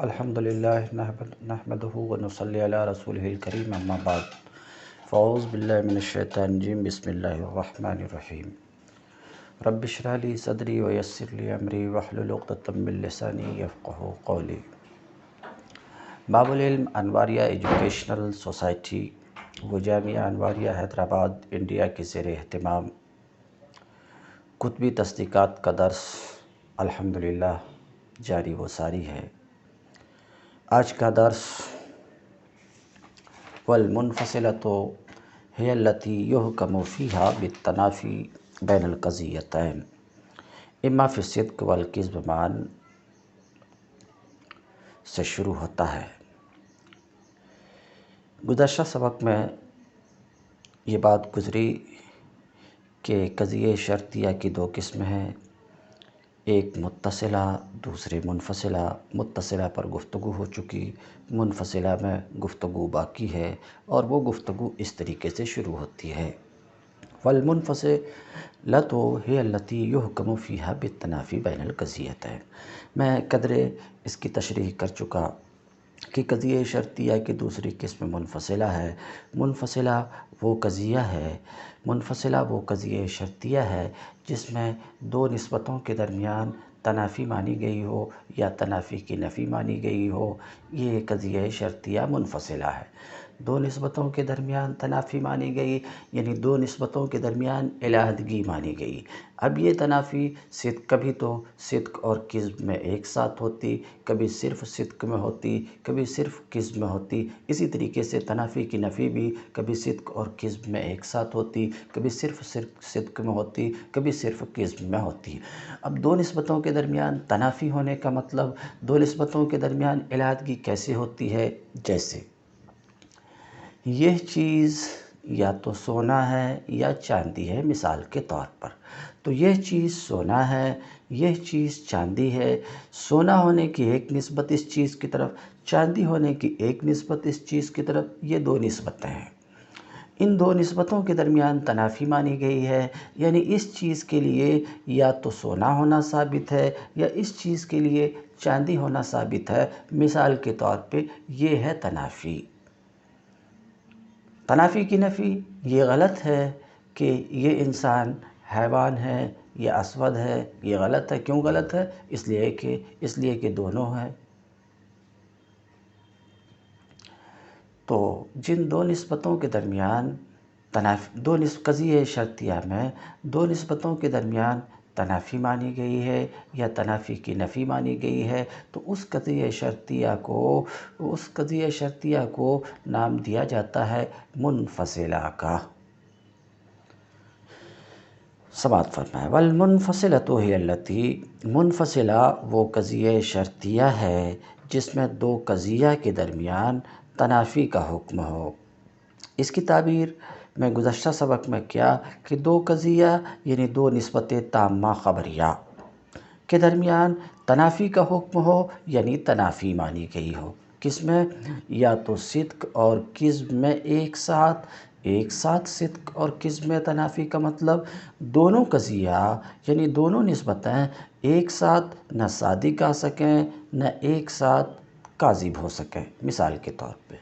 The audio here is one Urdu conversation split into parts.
الحمدللہ نحمدہ ونصلی علی رسولہ الکریم اما بعد فاعوذ باللہ من الشیطان الرجیم بسم اللہ الرحمن الرحیم رب اشرح لی صدری ویسر لی امری واحلل عقدۃ من لسانی یفقہوا قولی۔ باب العلم انواریہ ایجوکیشنل سوسائٹی و جامعہ انواریہ حیدرآباد انڈیا کے زیر اہتمام کتبی تصدیقات کا درس الحمدللہ جاری و ساری ہے۔ آج کا درس والمنفصلۃ ہی التی یحکم فیہا بالتنافی بین القضیتین اما فی الصدق والکذب معا سے شروع ہوتا ہے۔ گزشتہ سبق میں یہ بات گزری کہ قضیہ شرطیہ کی دو قسمیں ہیں، ایک متصلہ دوسرے منفصلہ۔ متصلہ پر گفتگو ہو چکی، منفصلہ میں گفتگو باقی ہے، اور وہ گفتگو اس طریقے سے شروع ہوتی ہے۔ والمنفصلۃ ہی التی یحکم فیہا بالتنافی بین القضیتین۔ میں قدرے اس کی تشریح کر چکا کہ قضیہ شرطیہ کی دوسری قسم منفصلہ ہے۔ منفصلہ وہ قضیہ شرطیہ ہے جس میں دو نسبتوں کے درمیان تنافی مانی گئی ہو یا تنافی کی نفی مانی گئی ہو، یہ قضیہ شرطیہ منفصلہ ہے۔ دو نسبتوں کے درمیان تنافی مانی گئی یعنی دو نسبتوں کے درمیان علیحدگی مانی گئی۔ اب یہ تنافی کبھی تو صدق اور کذب میں ایک ساتھ ہوتی، کبھی صرف صدق میں ہوتی، کبھی صرف کذب میں ہوتی۔ اسی طریقے سے تنافی کی نفی بھی کبھی صدق اور کذب میں ایک ساتھ ہوتی، کبھی صرف صدق میں ہوتی، کبھی صرف کذب میں ہوتی۔ اب دو نسبتوں کے درمیان تنافی ہونے کا مطلب دو نسبتوں کے درمیان علیحدگی کیسے ہوتی ہے؟ جیسے یہ چیز یا تو سونا ہے یا چاندی ہے، مثال کے طور پر تو یہ چیز سونا ہے، یہ چیز چاندی ہے۔ سونا ہونے کی ایک نسبت اس چیز کی طرف، چاندی ہونے کی ایک نسبت اس چیز کی طرف، یہ دو نسبتیں ہیں۔ ان دو نسبتوں کے درمیان تنافی مانی گئی ہے، یعنی اس چیز کے لیے یا تو سونا ہونا ثابت ہے یا اس چیز کے لیے چاندی ہونا ثابت ہے۔ مثال کے طور پہ یہ ہے تنافی۔ تنافی کی نفی یہ غلط ہے کہ یہ انسان حیوان ہے یا اسود ہے، یہ غلط ہے۔ کیوں غلط ہے؟ اس لیے کہ دونوں ہیں۔ تو جن دو نسبتوں کے درمیان قضیہ شرطیہ میں دو نسبتوں کے درمیان تنافی مانی گئی ہے یا تنافی کی نفی مانی گئی ہے، تو اس قضیہ شرطیہ کو نام دیا جاتا ہے منفصلہ کا۔ سماعت فرمائیں۔ والمنفصلۃ ہی التی، منفصلہ وہ قضیہ شرطیہ ہے جس میں دو قضیہ کے درمیان تنافی کا حکم ہو۔ اس کی تعبیر میں گزشتہ سبق میں کیا کہ دو قضیہ یعنی دو نسبت تامہ خبریہ کے درمیان تنافی کا حکم ہو، یعنی تنافی مانی گئی ہو۔ کس میں؟ یا تو صدق اور کذب میں ایک ساتھ صدق اور کذب میں تنافی کا مطلب دونوں قضیہ یعنی دونوں نسبتیں ایک ساتھ نہ صادق آ سکیں نہ ایک ساتھ کاذب ہو سکیں۔ مثال کے طور پہ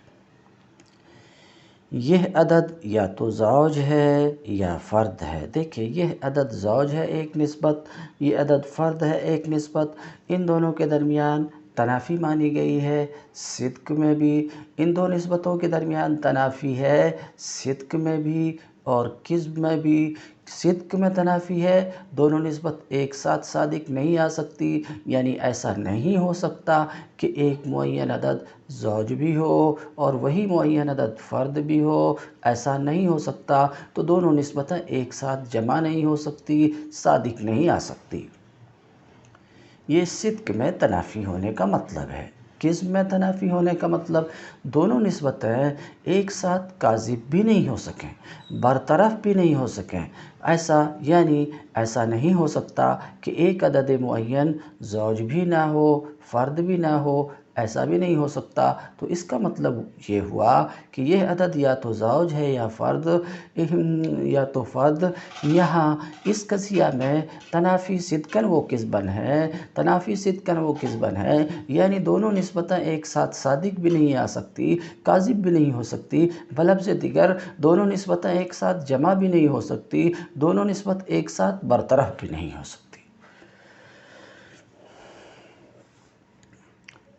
یہ عدد یا تو زوج ہے یا فرد ہے۔ دیکھیں، یہ عدد زوج ہے ایک نسبت، یہ عدد فرد ہے ایک نسبت، ان دونوں کے درمیان تنافی مانی گئی ہے۔ صدق میں بھی ان دو نسبتوں کے درمیان تنافی ہے، صدق میں بھی اور کذب میں بھی۔ صدق میں تنافی ہے، دونوں نسبت ایک ساتھ صادق نہیں آ سکتی، یعنی ایسا نہیں ہو سکتا کہ ایک معین عدد زوج بھی ہو اور وہی معین عدد فرد بھی ہو، ایسا نہیں ہو سکتا۔ تو دونوں نسبتیں ایک ساتھ جمع نہیں ہو سکتی، صادق نہیں آ سکتی۔ یہ صدق میں تنافی ہونے کا مطلب ہے۔ کذب میں تنافی ہونے کا مطلب دونوں نسبتیں ایک ساتھ کاذب بھی نہیں ہو سکیں، برطرف بھی نہیں ہو سکیں۔ ایسا نہیں ہو سکتا کہ ایک عدد معین زوج بھی نہ ہو، فرد بھی نہ ہو، ایسا بھی نہیں ہو سکتا۔ تو اس کا مطلب یہ ہوا کہ یہ عدد یا تو زوج ہے یا فرد، یہاں اس قضیہ میں تنافی صدقاً و کذباً ہے، تنافی صدقاً و کذباً ہے، یعنی دونوں نسبتیں ایک ساتھ صادق بھی نہیں آ سکتی، کاذب بھی نہیں ہو سکتی، بلفظ دیگر دونوں نسبتیں ایک ساتھ جمع بھی نہیں ہو سکتی، دونوں نسبت ایک ساتھ برطرف بھی نہیں ہو سکتی۔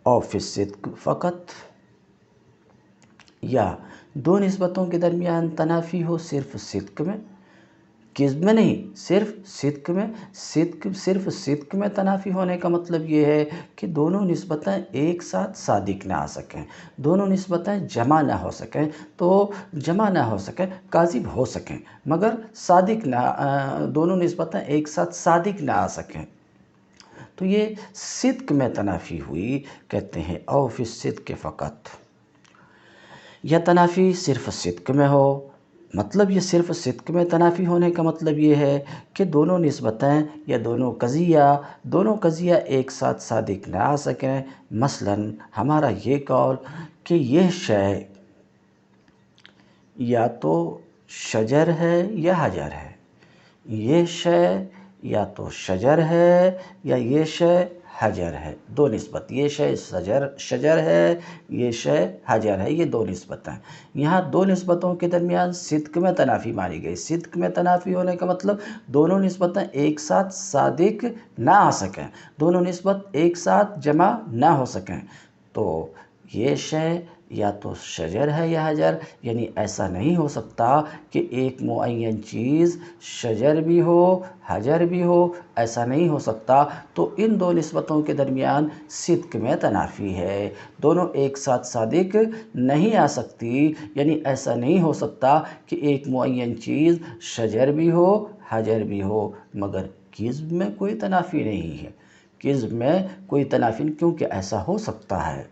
اور فی الصدق فقط، یا دو نسبتوں کے درمیان تنافی ہو صرف صدق میں، کذب میں نہیں، صرف صدق میں۔ صرف صدق میں تنافی ہونے کا مطلب یہ ہے کہ دونوں نسبتیں ایک ساتھ صادق نہ آ سکیں، دونوں نسبتیں جمع نہ ہو سکیں، تو جمع نہ ہو سکیں، کاذب ہو سکیں مگر صادق نہ، دونوں نسبتیں ایک ساتھ صادق نہ آ سکیں، تو یہ صدق میں تنافی ہوئی، کہتے ہیں او فی الصدق فقط۔ یا تنافی صرف صدق میں ہو، مطلب یہ صرف صدق میں تنافی ہونے کا مطلب یہ ہے کہ دونوں نسبتیں یا دونوں قضیہ ایک ساتھ صادق نہ آ سکیں۔ مثلا ہمارا یہ قول کہ یہ شے یا تو شجر ہے یا حجر ہے، یہ شے یا تو شجر ہے یا یہ شے حجر ہے، دو نسبت، یہ شے شجر ہے، یہ شے حجر ہے، یہ دو نسبتیں۔ یہاں دو نسبتوں کے درمیان صدق میں تنافی مانی گئی۔ صدق میں تنافی ہونے کا مطلب دونوں نسبتیں ایک ساتھ صادق نہ آ سکیں، دونوں نسبت ایک ساتھ جمع نہ ہو سکیں، تو یہ شے یا تو شجر ہے یا حجر، یعنی ایسا نہیں ہو سکتا کہ ایک معین چیز شجر بھی ہو حجر بھی ہو، ایسا نہیں ہو سکتا، تو ان دو نسبتوں کے درمیان صدق میں تنافی ہے، دونوں ایک ساتھ صادق نہیں آ سکتی، یعنی ایسا نہیں ہو سکتا کہ ایک معین چیز شجر بھی ہو حجر بھی ہو، مگر کذب میں کوئی تنافی نہیں ہے، کذب میں کوئی تنافی نہیں، کیونکہ ایسا ہو سکتا ہے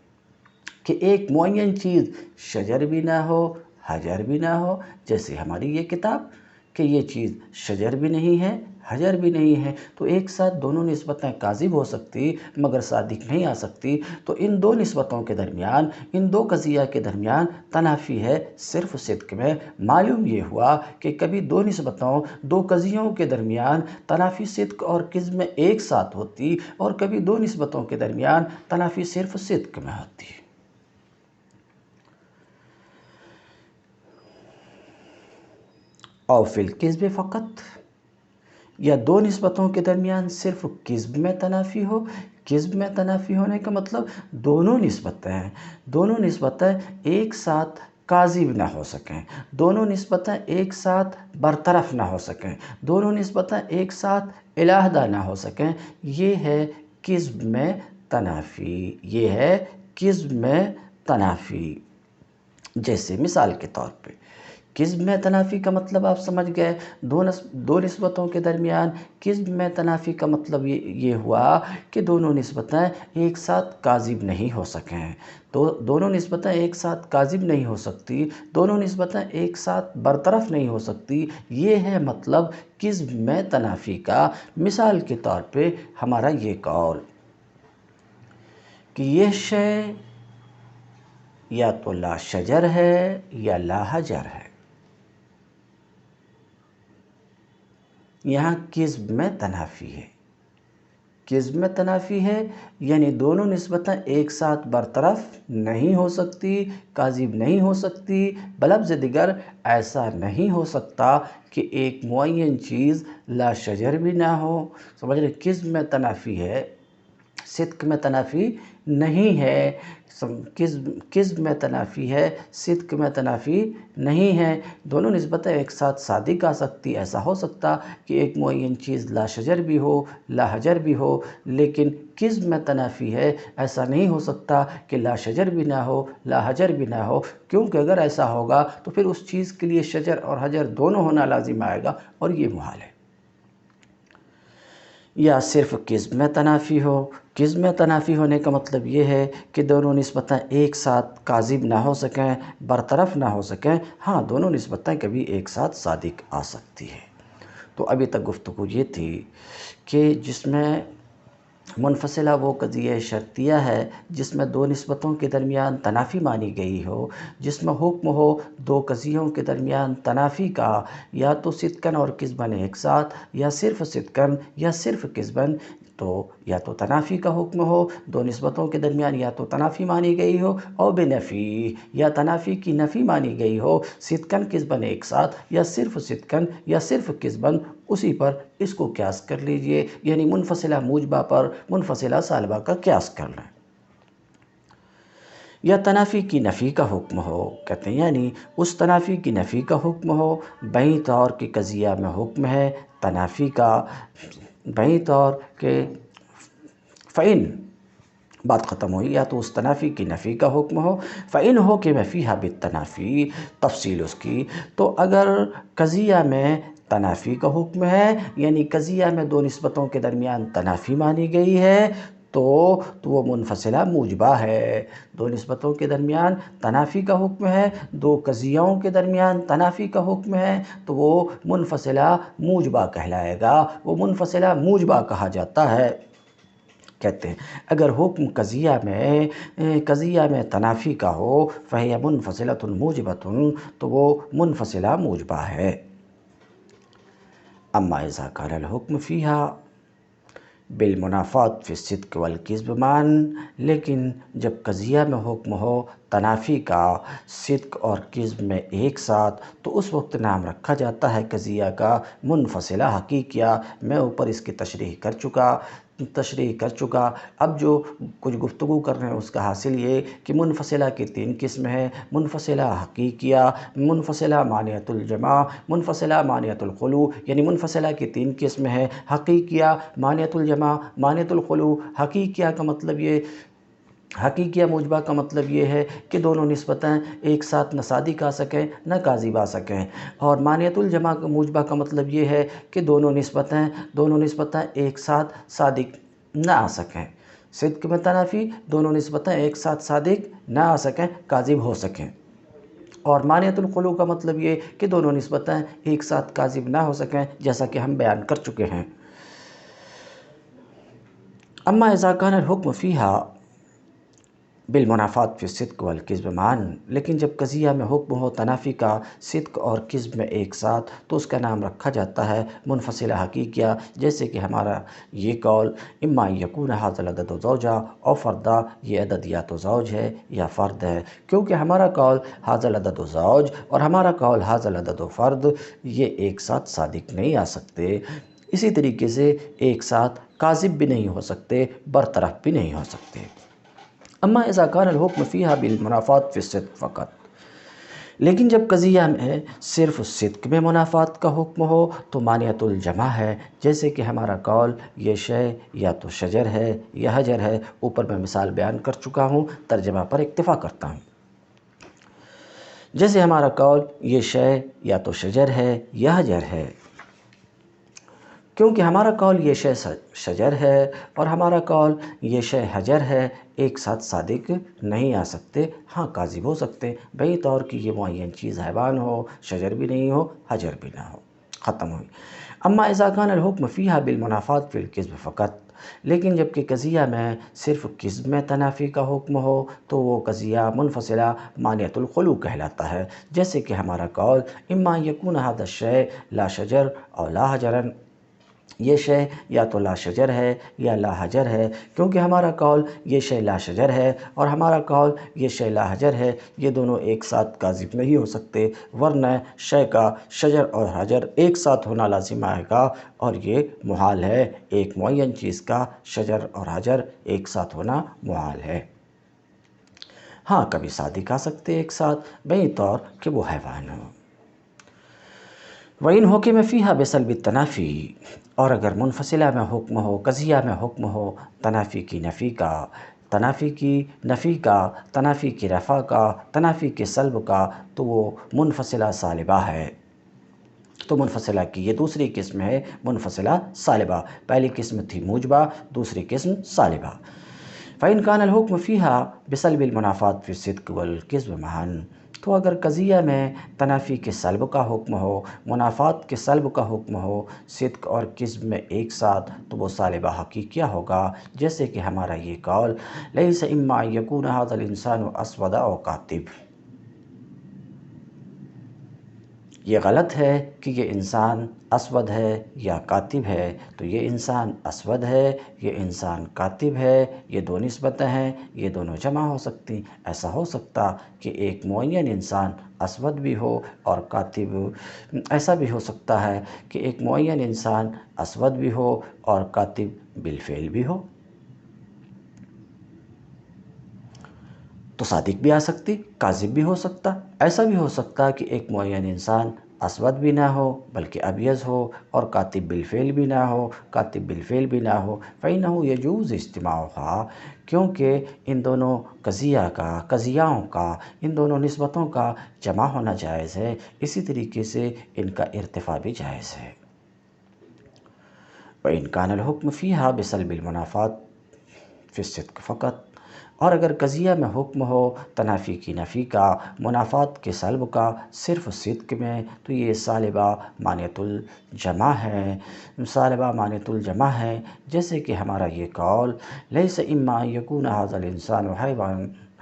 کہ ایک معین چیز شجر بھی نہ ہو حجر بھی نہ ہو، جیسے ہماری یہ کتاب کہ یہ چیز شجر بھی نہیں ہے حجر بھی نہیں ہے، تو ایک ساتھ دونوں نسبتیں کاذب ہو سکتی مگر صادق نہیں آ سکتی، تو ان دو نسبتوں کے درمیان، ان دو قضیہ کے درمیان تنافی ہے صرف صدق میں۔ معلوم یہ ہوا کہ کبھی دو نسبتوں، دو قضیوں کے درمیان تنافی صدق اور کذب میں ایک ساتھ ہوتی، اور کبھی دو نسبتوں کے درمیان تنافی صرف صدق میں ہوتی۔ او فی الکذب فقط، یا دو نسبتوں کے درمیان صرف کذب میں تنافی ہو۔ کذب میں تنافی ہونے کا مطلب دونوں نسبتیں ایک ساتھ کاذب نہ ہو سکیں، دونوں نسبتیں ایک ساتھ برطرف نہ ہو سکیں، دونوں نسبتیں ایک ساتھ علیحدہ نہ ہو سکیں، یہ ہے کذب میں تنافی، یہ ہے کذب میں تنافی۔ جیسے مثال کے طور پہ کذب میں تنافی کا مطلب آپ سمجھ گئے، دو نسبتوں کے درمیان کذب میں تنافی کا مطلب یہ ہوا کہ دونوں نسبتیں ایک ساتھ کاذب نہیں ہو سکیں، دونوں نسبتیں ایک ساتھ کاذب نہیں ہو سکتی، دونوں نسبتیں ایک ساتھ برطرف نہیں ہو سکتی، یہ ہے مطلب کذب میں تنافی کا۔ مثال کے طور پہ ہمارا یہ قول کہ یہ شے یا تو لا شجر ہے یا لا حجر ہے، یہاں کذب میں تنافی ہے، کذب میں تنافی ہے، یعنی دونوں نسبتیں ایک ساتھ برطرف نہیں ہو سکتی، کاذب نہیں ہو سکتی، بلفظ دیگر ایسا نہیں ہو سکتا کہ ایک معین چیز لا شجر بھی نہ ہو، سمجھ رہے، کذب میں تنافی ہے، صدق میں تنافی نہیں ہے، کذب میں تنافی ہے، صدق میں تنافی نہیں ہے، دونوں نسبتیں ایک ساتھ صادق آ سکتی، ایسا ہو سکتا کہ ایک معین چیز لا شجر بھی ہو لا حجر بھی ہو، لیکن کذب میں تنافی ہے، ایسا نہیں ہو سکتا کہ لا شجر بھی نہ ہو لا حجر بھی نہ ہو، کیونکہ اگر ایسا ہوگا تو پھر اس چیز کے لیے شجر اور حجر دونوں ہونا لازم آئے گا، اور یہ محال ہے۔ یا صرف کذب میں تنافی ہو، کذب میں تنافی ہونے کا مطلب یہ ہے کہ دونوں نسبتیں ایک ساتھ کاذب نہ ہو سکیں، برطرف نہ ہو سکیں، ہاں دونوں نسبتیں کبھی ایک ساتھ صادق آ سکتی ہے۔ تو ابھی تک گفتگو یہ تھی کہ جس میں منفصلہ وہ قضیہ شرطیہ ہے جس میں دو نسبتوں کے درمیان تنافی مانی گئی ہو، جس میں حکم ہو دو قضیوں کے درمیان تنافی کا، یا تو صدقاً اور کذباً ایک ساتھ، یا صرف صدقاً یا صرف کذباً۔ تو یا تو تنافی کا حکم ہو دو نسبتوں کے درمیان، یا تو تنافی مانی گئی ہو اور بنفی، یا تنافی کی نفی مانی گئی ہو صدقاً کذباً ایک ساتھ، یا صرف صدقاً یا صرف کذباً، اسی پر اس کو قیاس کر لیجئے، یعنی منفصلہ موجبہ پر منفصلہ سالبہ کا قیاس کر لیں۔ یا تنافی کی نفی کا حکم ہو، کہتے ہیں یعنی اس تنافی کی نفی کا حکم ہو بہی طور کہ قضیہ میں حکم ہے تنافی کا، بہی طور کہ فَإِن، بات ختم ہوئی، یا تو اس تنافی کی نفی کا حکم ہو، فَإِن ہو کہ میں فیہا بالتنافی، تفصیل اس کی، تو اگر قضیہ میں تنافی کا حکم ہے، یعنی قضیہ میں دو نسبتوں کے درمیان تنافی مانی گئی ہے، تو وہ منفصلہ موجبہ ہے۔ دو نسبتوں کے درمیان تنافی کا حکم ہے، دو قضیوں کے درمیان تنافی کا حکم ہے، تو وہ منفصلہ موجبہ کہلائے گا، وہ منفصلہ موجبہ کہا جاتا ہے۔ کہتے ہیں اگر حکم قضیہ میں تنافی کا ہو فَهِيَ مُنْفَصِلَةٌ مُوجِبَةٌ، تو وہ منفصلہ موجبہ ہے۔ اما اذا كان الحکم فیہا بالمنافات فی الصدق والکذب معاً، لیکن جب قضیہ میں حکم ہو تنافی کا صدق اور کذب میں ایک ساتھ، تو اس وقت نام رکھا جاتا ہے قضیہ کا منفصلہ حقیقیہ۔ میں اوپر اس کی تشریح کر چکا۔ اب جو کچھ گفتگو کر رہے ہیں اس کا حاصل یہ کہ منفصلہ کی تین قسم ہے: منفصلہ حقیقیہ، منفصلہ مانعۃ الجمع، منفصلہ مانعۃ الخلو۔ یعنی منفصلہ کی تین قسم ہے: حقیقیہ، مانعۃ الجمع، مانعۃ الخلو۔ حقیقیہ موجبہ کا مطلب یہ ہے کہ دونوں نسبتیں ایک ساتھ نہ صادق آ سکیں نہ کاذب آ سکیں، اور مانعۃ الجمع موجبہ کا مطلب یہ ہے کہ دونوں نسبتیں ایک ساتھ صادق نہ آ سکیں۔ صدق میں تنافی، دونوں نسبتیں ایک ساتھ صادق نہ آ سکیں، کاذب ہو سکیں۔ اور مانعۃ الخلو کا مطلب یہ کہ دونوں نسبتیں ایک ساتھ کاذب نہ ہو سکیں، جیسا کہ ہم بیان کر چکے ہیں۔ اما اذا كان الحکم فیہا بالمنافات فی الصدق والکذب معاً، لیکن جب قضیہ میں حکم ہو تنافی کا صدق اور کذب میں ایک ساتھ، تو اس کا نام رکھا جاتا ہے منفصلہ حقیقیہ۔ جیسے کہ ہمارا یہ قول اما ان یکون ھذا العدد زوجا او فردا، یہ عدد یا تو زوج ہے یا فرد ہے، کیونکہ ہمارا قول ھذا العدد زوج اور ہمارا قول ھذا العدد فرد یہ ایک ساتھ صادق نہیں آ سکتے، اسی طریقے سے ایک ساتھ کاذب بھی نہیں ہو سکتے، برطرف بھی نہیں ہو سکتے۔ اما اذا كان الحکم فیہا بالمنافات فی الصدق فقط، لیکن جب قضیہ میں صرف صدق میں منافات کا حکم ہو تو مانعۃ الجمع ہے۔ جیسے کہ ہمارا قول یہ شے یا تو شجر ہے یا حجر ہے، اوپر میں مثال بیان کر چکا ہوں، ترجمہ پر اکتفا کرتا ہوں۔ جیسے ہمارا قول یہ شے یا تو شجر ہے یا حجر ہے، کیونکہ ہمارا قول یہ شے شجر ہے اور ہمارا قول یہ شے حجر ہے، ایک ساتھ صادق نہیں آ سکتے، ہاں کاذب ہو سکتے، بہی طور کہ یہ معین چیز حیوان ہو، شجر بھی نہیں ہو، حجر بھی نہ ہو۔ ختم ہوئی۔ اما اذا كان الحکم فیہا بالمنافات فی الکذب فقط، لیکن جب کہ قضیہ میں صرف کذب میں تنافی کا حکم ہو تو وہ قضیہ منفصلہ مانعۃ الخلو کہلاتا ہے۔ جیسے کہ ہمارا قول اما ان یکون ھذا الشیء لا شجر او لا حجرا، یہ شے یا تو لا شجر ہے یا لا حجر ہے، کیونکہ ہمارا قول یہ شے لا شجر ہے اور ہمارا قول یہ شے لا حجر ہے، یہ دونوں ایک ساتھ کاذب نہیں ہو سکتے، ورنہ شے کا شجر اور حجر ایک ساتھ ہونا لازم آئے گا، اور یہ محال ہے، ایک معین چیز کا شجر اور حجر ایک ساتھ ہونا محال ہے۔ ہاں کبھی صادق آ سکتے ایک ساتھ، بہی طور کہ وہ حیوان ہو۔ وَإِنْ حُكِمَ فِيهَا بِسَلْبِ التَّنَافِي، اور اگر منفصلہ میں حکم ہو، قضیہ میں حکم ہو تنافی کی نفی کا، تنافی کی رفع کا، تنافی کے سلب کا، تو وہ منفصلہ سالبہ ہے۔ تو منفصلہ کی یہ دوسری قسم ہے منفصلہ سالبہ، پہلی قسم تھی موجبہ، دوسری قسم سالبہ۔ فَإِنْ كَانَ الْحُكْمُ فِيهَا بِسَلْبِ الْمُنَافَاةِ فِي الصِّدْقِ وَالْكِذْبِ مَعًا، تو اگر قضیہ میں تنافی کے سلب کا حکم ہو، منافات کے سلب کا حکم ہو، صدق اور کذب میں ایک ساتھ، تو وہ سالبہ حقیقیہ ہوگا، جیسے کہ ہمارا یہ قول لیس اما ان یکون ھذا الانسان اسود او کاتب، یہ غلط ہے کہ یہ انسان اسود ہے یا کاتب ہے، تو یہ انسان اسود ہے، یہ انسان کاتب ہے، یہ دو نسبتیں ہیں، یہ دونوں جمع ہو سکتی۔ ایسا ہو سکتا کہ ایک معین انسان اسود بھی ہو اور کاتب، ایسا بھی ہو سکتا ہے کہ ایک معین انسان اسود بھی ہو اور کاتب بالفعل بھی ہو، تو صادق بھی آ سکتی، کاذب بھی ہو سکتا۔ ایسا بھی ہو سکتا کہ ایک معین انسان اسود بھی نہ ہو بلکہ ابیض ہو اور کاتب بالفعل بھی نہ ہو، کاتب بالفعل بھی نہ ہو، فإنه يجوز اجتماعها، کیونکہ ان دونوں قضیہ کا، قضیاؤں کا، ان دونوں نسبتوں کا جمع ہونا جائز ہے، اسی طریقے سے ان کا ارتفاع بھی جائز ہے۔ وإن كان الحكم فيها بسلب المنافات في الصدق فقط، اور اگر قضیہ میں حکم ہو تنافی کی نفی کا، منافات کے سلب کا صرف صدق میں، تو یہ سالبہ مانعۃ الجمع ہے، سالبہ مانعۃ الجمع ہے، جیسے کہ ہمارا یہ قول لیس اما ان یکون ھذا الانسان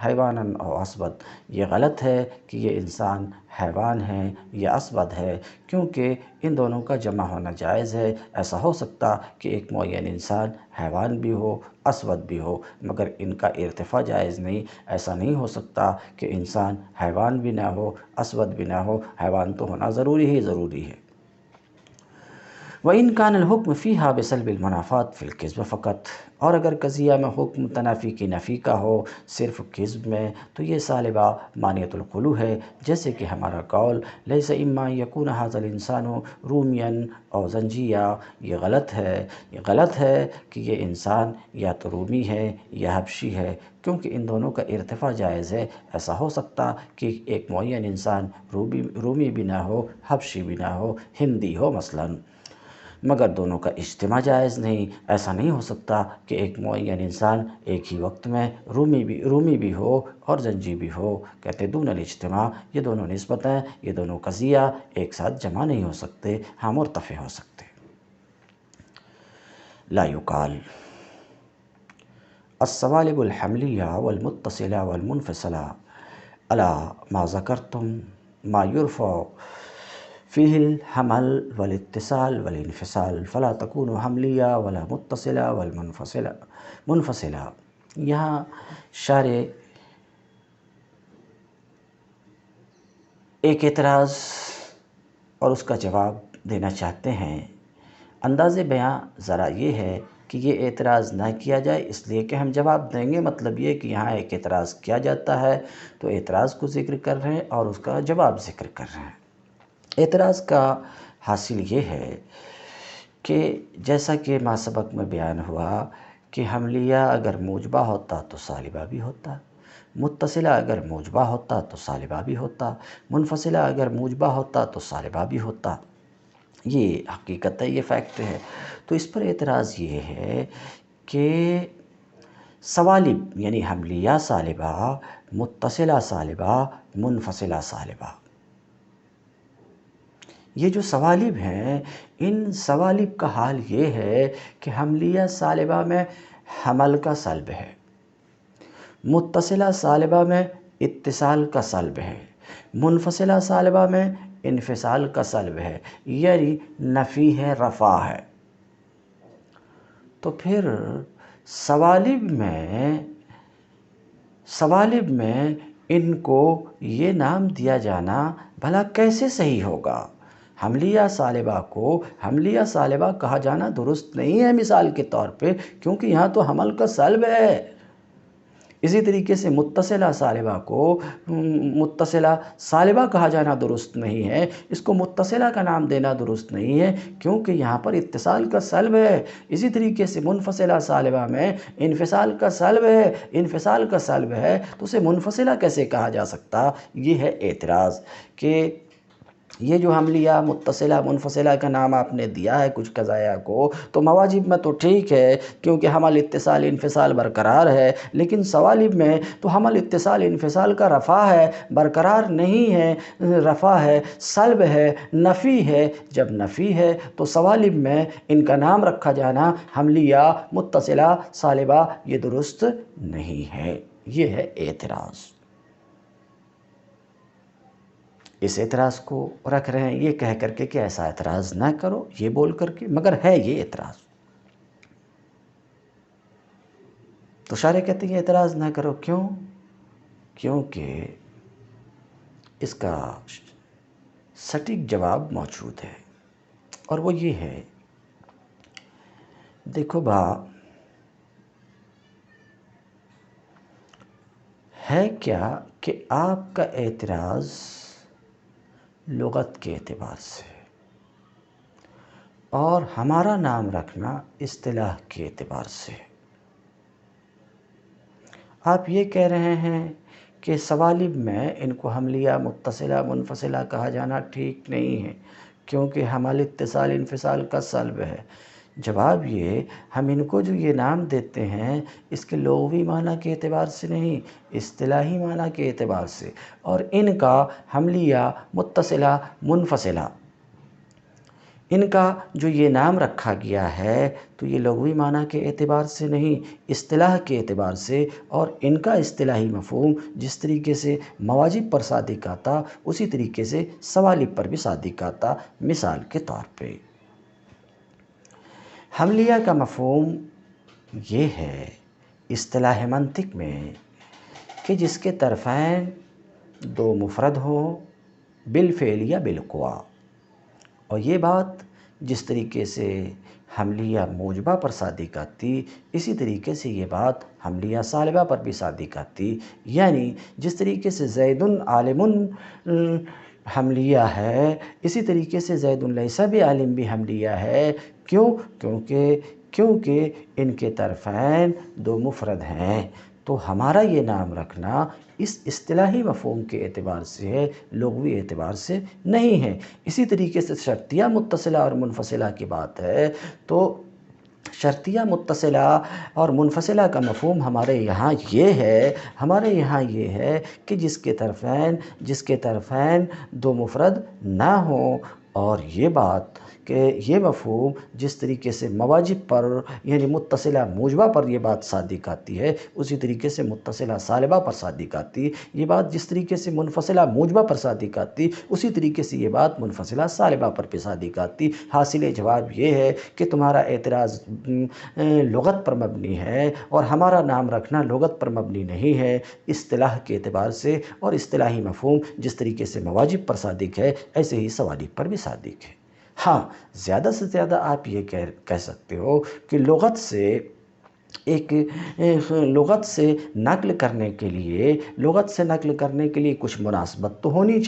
حیوانا او اسود، یہ غلط ہے کہ یہ انسان حیوان ہے یا اسود ہے، کیونکہ ان دونوں کا جمع ہونا جائز ہے۔ ایسا ہو سکتا کہ ایک معین انسان حیوان بھی ہو، اسود بھی ہو، مگر ان کا ارتفاع جائز نہیں۔ ایسا نہیں ہو سکتا کہ انسان حیوان بھی نہ ہو، اسود بھی نہ ہو، حیوان تو ہونا ضروری ہی ضروری ہے۔ وَإِنْ كَانَ الْحُكْمُ فِيهَا بِسَلْبِ الْمُنَافَاتِ فِي الْكِذْبِ فقط، اور اگر قضیہ میں حکم تنافی کی نفی کا ہو صرف کذب میں، تو یہ سالبہ مانعۃ الخلو ہے، جیسے کہ ہمارا قول لیس اما ان یکون ھذا الانسان رومیا او زنجیا، یہ غلط ہے، یہ غلط ہے کہ یہ انسان یا تو رومی ہے یا حبشی ہے، کیونکہ ان دونوں کا ارتفاع جائز ہے۔ ایسا ہو سکتا کہ ایک معین انسان رومی بھی نہ ہو، حبشی بھی نہ ہو، ہندی ہو مثلاً، مگر دونوں کا اجتماع جائز نہیں۔ ایسا نہیں ہو سکتا کہ ایک معین انسان ایک ہی وقت میں رومی بھی ہو اور زنجی بھی ہو، کہتے دون الاجتماع، یہ دونوں نسبتیں، یہ دونوں قضیہ ایک ساتھ جمع نہیں ہو سکتے، ہاں مرتفع ہو سکتے۔ لا یقال السوالب الحملیہ والمتصلہ والمنفصلہ علی ما ذکرتم ما یرفع فيه الحمل والاتصال والانفصال فلا تكون حملیہ ولا متصلہ منفصلہ۔ یہاں شارح ایک اعتراض اور اس کا جواب دینا چاہتے ہیں۔ انداز بیاں ذرا یہ ہے کہ یہ اعتراض نہ کیا جائے، اس لیے کہ ہم جواب دیں گے، مطلب یہ کہ یہاں ایک اعتراض کیا جاتا ہے تو اعتراض کو ذکر کر رہے ہیں اور اس کا جواب ذکر کر رہے ہیں۔ اعتراض کا حاصل یہ ہے کہ جیسا کہ ما سبق میں بیان ہوا کہ حملیہ اگر موجبہ ہوتا تو سالبہ بھی ہوتا، متصلہ اگر موجبہ ہوتا تو سالبہ بھی ہوتا، منفصلہ اگر موجبہ ہوتا تو سالبہ بھی ہوتا، یہ حقیقت ہے، یہ فیکٹ ہے۔ تو اس پر اعتراض یہ ہے کہ سوالب یعنی حملیہ سالبہ، متصلہ سالبہ، منفصلہ سالبہ، یہ جو سوالب ہیں، ان سوالب کا حال یہ ہے کہ حملیہ سالبہ میں حمل کا سلب ہے، متصلہ سالبہ میں اتصال کا سلب ہے، منفصلہ سالبہ میں انفصال کا سلب ہے، یعنی نفی ہے، رفع ہے۔ تو پھر سوالب میں ان کو یہ نام دیا جانا بھلا کیسے صحیح ہوگا؟ حملیہ سالبہ کو حملیہ سالبہ کہا جانا درست نہیں ہے مثال کے طور پہ، کیونکہ یہاں تو حمل کا سلب ہے۔ اسی طریقے سے متصلہ سالبہ کو متصلہ سالبہ کہا جانا درست نہیں ہے، اس کو متصلہ کا نام دینا درست نہیں ہے، کیونکہ یہاں پر اتصال کا سلب ہے۔ اسی طریقے سے منفصلہ سالبہ میں انفصال کا سلب ہے، انفصال کا سلب ہے تو اسے منفصلہ کیسے کہا جا سکتا؟ یہ ہے اعتراض کہ یہ جو حملیہ متصلہ منفصلہ کا نام آپ نے دیا ہے کچھ قضایا کو، تو مواجب میں تو ٹھیک ہے کیونکہ حمل اتصال انفصال برقرار ہے، لیکن سوالب میں تو حمل اتصال انفصال کا رفع ہے، برقرار نہیں ہے، رفع ہے، سلب ہے، نفی ہے۔ جب نفی ہے تو سوالب میں ان کا نام رکھا جانا حملیہ متصلہ سالبہ یہ درست نہیں ہے۔ یہ ہے اعتراض۔ اس اعتراض کو رکھ رہے ہیں یہ کہہ کر کے کہ ایسا اعتراض نہ کرو، یہ بول کر کے، مگر ہے یہ اعتراض۔ تو شارح کہتے ہیں یہ اعتراض نہ کرو، کیوں؟ کیونکہ اس کا سٹیک جواب موجود ہے، اور وہ یہ ہے، دیکھو ہے کیا کہ آپ کا اعتراض لغت کے اعتبار سے اور ہمارا نام رکھنا اصطلاح کے اعتبار سے۔ آپ یہ کہہ رہے ہیں کہ سوالب میں ان کو حملیہ متصلہ منفصلہ کہا جانا ٹھیک نہیں ہے کیونکہ حمل اتصال انفصال کا سلب ہے۔ جواب یہ، ہم ان کو جو یہ نام دیتے ہیں اس کے لغوی معنی کے اعتبار سے نہیں، اصطلاحی معنی کے اعتبار سے، اور ان کا حملیہ متصلہ منفصلہ ان کا جو یہ نام رکھا گیا ہے تو یہ لغوی معنی کے اعتبار سے نہیں، اصطلاح کے اعتبار سے، اور ان کا اصطلاحی مفہوم جس طریقے سے مواجب پر صادق آتا اسی طریقے سے سوالب پر بھی صادق آتا۔ مثال کے طور پہ حملیہ کا مفہوم یہ ہے اصطلاح منطق میں کہ جس کے طرفین دو مفرد ہوں بالفعل یا بالقوا، اور یہ بات جس طریقے سے حملیہ موجبہ پر صادق آتی اسی طریقے سے یہ بات حملیہ سالبہ پر بھی صادق آتی، یعنی جس طریقے سے زید عالم حملیہ ہے اسی طریقے سے زید لیس بعالم بھی حملیہ ہے۔ کیوں؟ کیونکہ ان کے طرفین دو مفرد ہیں، تو ہمارا یہ نام رکھنا اس اصطلاحی مفہوم کے اعتبار سے ہے، لغوی اعتبار سے نہیں ہے۔ اسی طریقے سے شرطیہ متصلہ اور منفصلہ کی بات ہے تو شرطیہ متصلہ اور منفصلہ کا مفہوم ہمارے یہاں یہ ہے کہ جس کے طرفین دو مفرد نہ ہوں، اور یہ بات کہ یہ مفہوم جس طریقے سے مواجب پر یعنی متصلہ موجبہ پر یہ بات صادق آتی ہے اسی طریقے سے متصلہ سالبہ پر صادق آتی، یہ بات جس طریقے سے منفصلہ موجبہ پر صادق آتی اسی طریقے سے یہ بات منفصلہ سالبہ پر بھی صادق آتی۔ حاصل جواب یہ ہے کہ تمہارا اعتراض لغت پر مبنی ہے اور ہمارا نام رکھنا لغت پر مبنی نہیں ہے، اصطلاح کے اعتبار سے، اور اصطلاحی مفہوم جس طریقے سے مواجب پر صادق ہے ایسے ہی سوالب پر بھی صادق ہے۔ ہاں، زیادہ سے زیادہ آپ یہ کہہ سکتے ہو کہ لغت سے نقل کرنے کے لیے کچھ مناسبت تو ہونی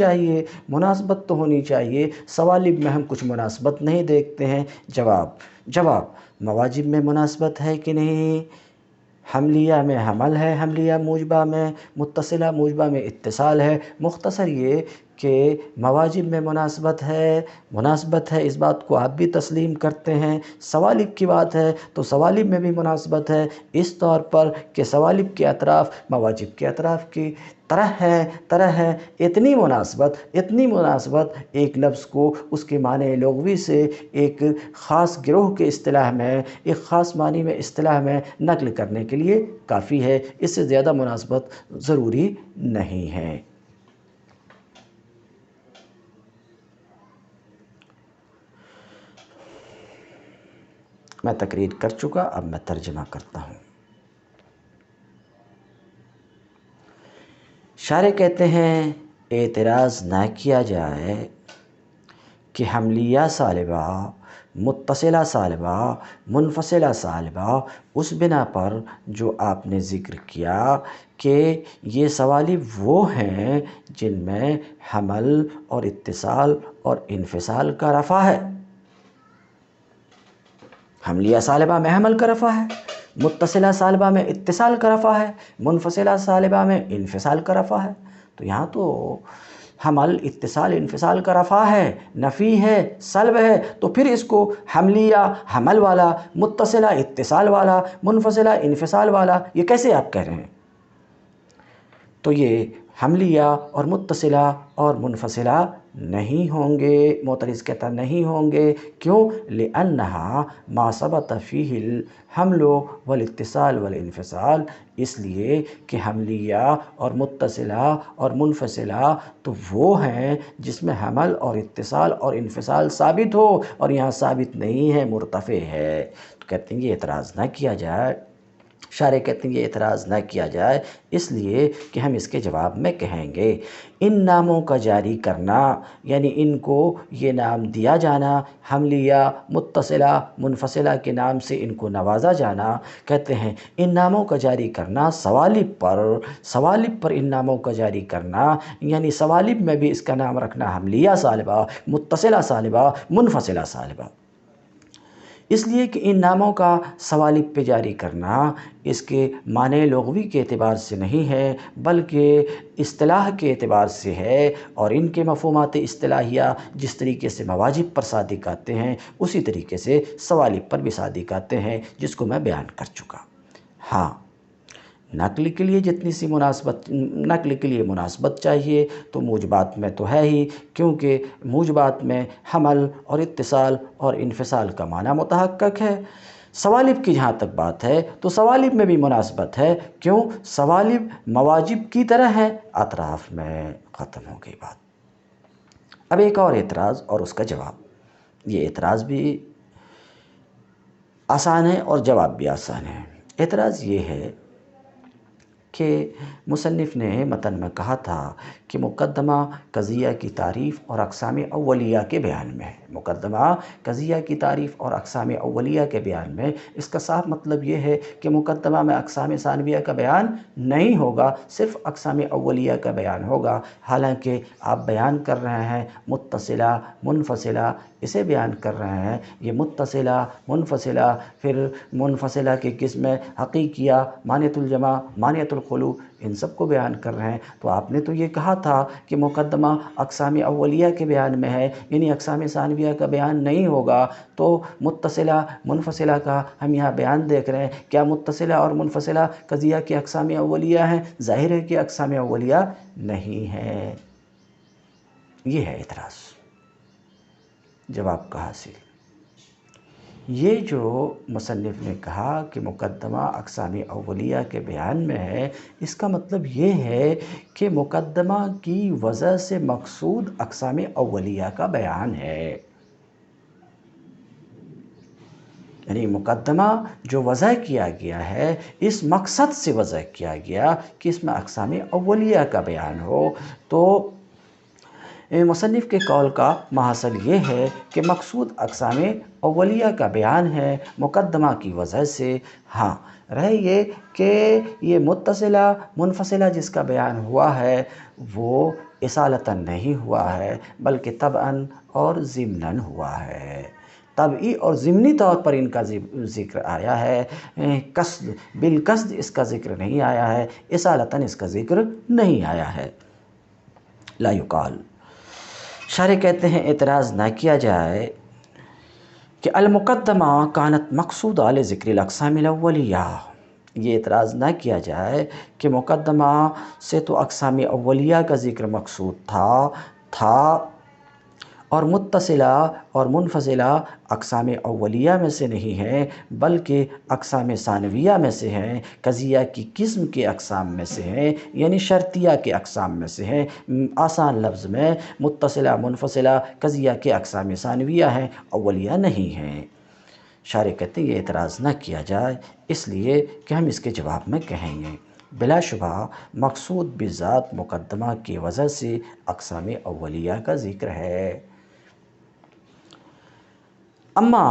چاہیے، سوالب میں ہم کچھ مناسبت نہیں دیکھتے ہیں۔ جواب مواجب میں مناسبت ہے کہ نہیں؟ حملیہ میں حمل ہے، حملیہ موجبہ میں متصلہ موجبہ میں اتصال ہے۔ مختصر یہ کہ مواجب میں مناسبت ہے، اس بات کو آپ بھی تسلیم کرتے ہیں۔ سوالب کی بات ہے تو سوالب میں بھی مناسبت ہے، اس طور پر کہ سوالب کے اطراف مواجب کے اطراف کی طرح ہے۔ اتنی مناسبت ایک لفظ کو اس کے معنی لغوی سے ایک خاص گروہ کے اصطلاح میں، ایک خاص معنی میں اصطلاح میں نقل کرنے کے لیے کافی ہے، اس سے زیادہ مناسبت ضروری نہیں ہے۔ میں تقریر کر چکا، اب میں ترجمہ کرتا ہوں۔ شارح کہتے ہیں اعتراض نہ کیا جائے کہ حملیہ سالبہ، متصلہ سالبہ، منفصلہ سالبہ اس بنا پر جو آپ نے ذکر کیا کہ یہ سوالب وہ ہیں جن میں حمل اور اتصال اور انفصال کا رفع ہے۔ حملیہ سالبہ میں حمل کا رفع ہے، متصلہ سالبہ میں اتصال کا رفع ہے، منفصلہ سالبہ میں انفصال کا رفع ہے۔ تو یہاں تو حمل اتصال انفصال کا رفع ہے، نفی ہے، سلب ہے، تو پھر اس کو حملیہ حمل والا، متصلہ اتصال والا، منفصلہ انفصال والا، یہ کیسے آپ کہہ رہے ہیں؟ تو یہ حملیہ اور متصلہ اور منفصلہ نہیں ہوں گے، معترض کہتا نہیں ہوں گے، کیوں؟ لِأَنَّهَا مَا ثَبَتَ فِيهِ الْحَمْلُ وَالِاتصال والانفصال، اس لیے کہ حملیہ اور متصلہ اور منفصلہ تو وہ ہیں جس میں حمل اور اتصال اور انفصال ثابت ہو، اور یہاں ثابت نہیں ہے، مرتفع ہے، تو کہتے ہیں یہ اعتراض نہ کیا جائے۔ شارح کہتے ہیں یہ اعتراض نہ کیا جائے، اس لیے کہ ہم اس کے جواب میں کہیں گے ان ناموں کا جاری کرنا، یعنی ان کو یہ نام دیا جانا، حملیہ متصلہ منفصلہ کے نام سے ان کو نوازا جانا، کہتے ہیں ان ناموں کا جاری کرنا سوالب پر ان ناموں کا جاری کرنا، یعنی سوالب میں بھی اس کا نام رکھنا حملیہ سالبہ، متصلہ سالبہ، منفصلہ سالبہ، اس لیے کہ ان ناموں کا سوالب پہ جاری کرنا اس کے معنی لغوی کے اعتبار سے نہیں ہے، بلکہ اصطلاح کے اعتبار سے ہے، اور ان کے مفہومات اصطلاحیہ جس طریقے سے مواجب پر صادق آتے ہیں اسی طریقے سے سوالب پر بھی صادق آتے ہیں، جس کو میں بیان کر چکا۔ ہاں، نقل کے لیے جتنی سی نقل کے لیے مناسبت چاہیے تو موجبات میں تو ہے ہی، کیونکہ موجبات میں حمل اور اتصال اور انفصال کا معنی متحقق ہے۔ سوالب کی جہاں تک بات ہے تو سوالب میں بھی مناسبت ہے، کیوں؟ سوالب مواجب کی طرح ہے، اطراف میں ختم ہو گئی بات۔ اب ایک اور اعتراض اور اس کا جواب، یہ اعتراض بھی آسان ہے اور جواب بھی آسان ہے۔ اعتراض یہ ہے کہ مصنف نے متن میں کہا تھا کہ مقدمہ قضیہ کی تعریف اور اقسام اولیہ کے بیان میں ہے۔ مقدمہ قضیہ کی تعریف اور اقسام اولیہ کے بیان میں، اس کا صاف مطلب یہ ہے کہ مقدمہ میں اقسام ثانویہ کا بیان نہیں ہوگا، صرف اقسام اولیہ کا بیان ہوگا، حالانکہ آپ بیان کر رہے ہیں متصلہ منفصلہ، اسے بیان کر رہے ہیں، یہ متصلہ منفصلہ، پھر منفصلہ کی قسمیں حقیقیہ، مانعۃ الجمع، مانعۃ الخلو، ان سب کو بیان کر رہے ہیں۔ تو آپ نے تو یہ کہا تھا کہ مقدمہ اقسام اولیہ کے بیان میں ہے، یعنی اقسام ثانویہ کا بیان نہیں ہوگا، تو متصلہ منفصلہ کا ہم یہاں بیان دیکھ رہے ہیں، کیا متصلہ اور منفصلہ قضیہ کی اقسام اولیہ ہیں؟ ظاہر ہے کہ اقسام اولیہ نہیں ہے۔ یہ ہے اعتراض۔ جواب کا حاصل، یہ جو مصنف نے کہا کہ مقدمہ اقسام اولیہ کے بیان میں ہے، اس کا مطلب یہ ہے کہ مقدمہ کی وضع سے مقصود اقسام اولیہ کا بیان ہے، یعنی مقدمہ جو وضع کیا گیا ہے اس مقصد سے وضع کیا گیا کہ اس میں اقسام اولیہ کا بیان ہو۔ تو مصنف کے قول کا محاصل یہ ہے کہ مقصود اقسام اولیہ کا بیان ہے مقدمہ کی وجہ سے۔ ہاں، رہے یہ کہ یہ متصلہ منفصلہ جس کا بیان ہوا ہے وہ اصالتاً نہیں ہوا ہے، بلکہ طبعاً اور ضمناً ہوا ہے، طبعی اور ضمنی طور پر ان کا ذکر آیا ہے، قصد بالقصد اس کا ذکر نہیں آیا ہے، اصالتاً اس کا ذکر نہیں آیا ہے۔ لا یقال، شارح کہتے ہیں اعتراض نہ کیا جائے کہ المقدمہ کانت مقصودہ لذکر الاقسام الاولیہ، یہ اعتراض نہ کیا جائے کہ مقدمہ سے تو اقسام اولیہ کا ذکر مقصود تھا اور متصلہ اور منفصلہ اقسام اولیہ میں سے نہیں ہیں، بلکہ اقسام ثانویہ میں سے ہیں، قضیہ کی قسم کے اقسام میں سے ہیں، یعنی شرطیہ کے اقسام میں سے ہیں۔ آسان لفظ میں متصلہ منفصلہ قضیہ کے اقسام ثانویہ ہیں، اولیہ نہیں ہیں۔ شارح کہتے ہیں یہ اعتراض نہ کیا جائے، اس لیے کہ ہم اس کے جواب میں کہیں گے بلا شبہ مقصود بذات مقدمہ کی وجہ سے اقسام اولیہ کا ذکر ہے۔ اما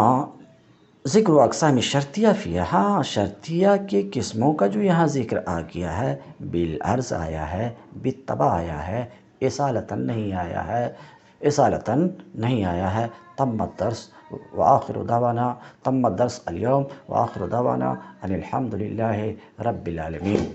ذکر و اقسام شرطیہ فیہا، ہاں شرطیہ کے قسموں کا جو یہاں ذکر آ گیا ہے، بالعرض آیا ہے، بالطبع آیا ہے، اصالتاً نہیں آیا ہے، اصالتاً نہیں آیا ہے۔ تم الدرس وآخر دعوانا، تم الدرس اليوم وآخر دعوانا ان الحمد للہ رب العالمین۔